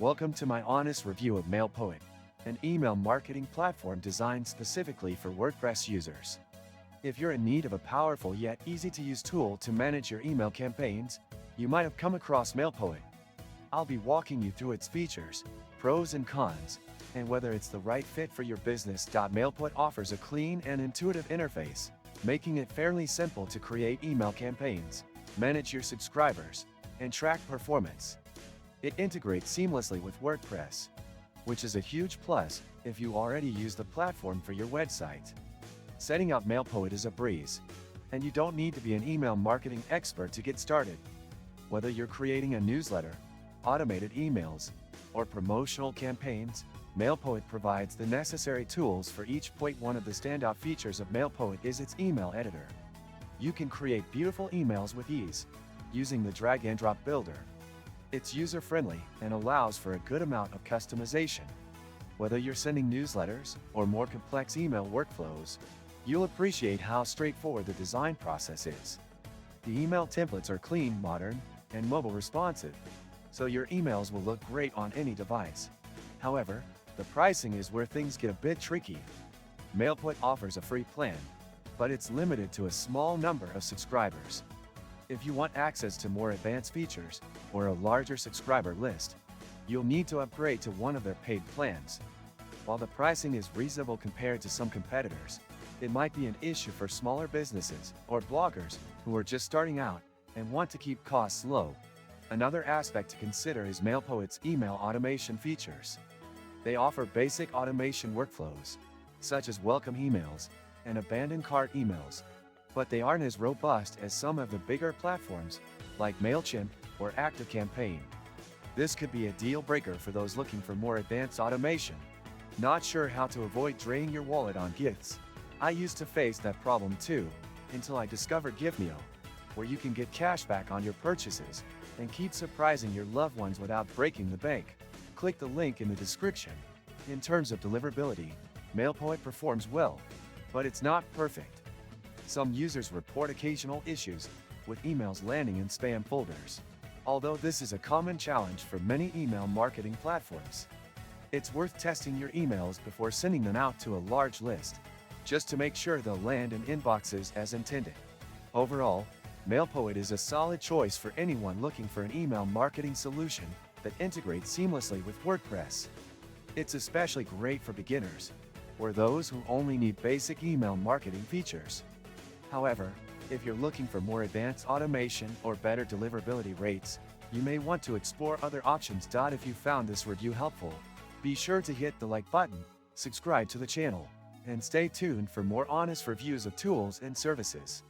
Welcome to my honest review of MailPoet, an email marketing platform designed specifically for WordPress users. If you're in need of a powerful yet easy-to-use tool to manage your email campaigns, you might have come across MailPoet. I'll be walking you through its features, pros and cons, and whether it's the right fit for your business. MailPoet offers a clean and intuitive interface, making it fairly simple to create email campaigns, manage your subscribers, and track performance. It integrates seamlessly with WordPress, which is a huge plus if you already use the platform for your website. Setting up MailPoet is a breeze, and you don't need to be an email marketing expert to get started. Whether you're creating a newsletter, automated emails, or promotional campaigns, MailPoet provides the necessary tools for each point. One of the standout features of MailPoet is its email editor. You can create beautiful emails with ease, using the drag-and-drop builder. It's user-friendly and allows for a good amount of customization. Whether you're sending newsletters or more complex email workflows, you'll appreciate how straightforward the design process is. The email templates are clean, modern, and mobile responsive, so your emails will look great on any device. However, the pricing is where things get a bit tricky. MailPoet offers a free plan, but it's limited to a small number of subscribers. If you want access to more advanced features or a larger subscriber list, you'll need to upgrade to one of their paid plans. While the pricing is reasonable compared to some competitors, it might be an issue for smaller businesses or bloggers who are just starting out and want to keep costs low. Another aspect to consider is MailPoet's email automation features. They offer basic automation workflows, such as welcome emails and abandoned cart emails, but they aren't as robust as some of the bigger platforms, like MailChimp or ActiveCampaign. This could be a deal breaker for those looking for more advanced automation. Not sure how to avoid draining your wallet on gifts? I used to face that problem too, until I discovered Givemeo, where you can get cash back on your purchases and keep surprising your loved ones without breaking the bank. Click the link in the description. In terms of deliverability, MailPoet performs well, but it's not perfect. Some users report occasional issues with emails landing in spam folders. Although this is a common challenge for many email marketing platforms, it's worth testing your emails before sending them out to a large list, just to make sure they'll land in inboxes as intended. Overall, MailPoet is a solid choice for anyone looking for an email marketing solution that integrates seamlessly with WordPress. It's especially great for beginners, or those who only need basic email marketing features. However, if you're looking for more advanced automation or better deliverability rates, you may want to explore other options. If you found this review helpful, be sure to hit the like button, subscribe to the channel, and stay tuned for more honest reviews of tools and services.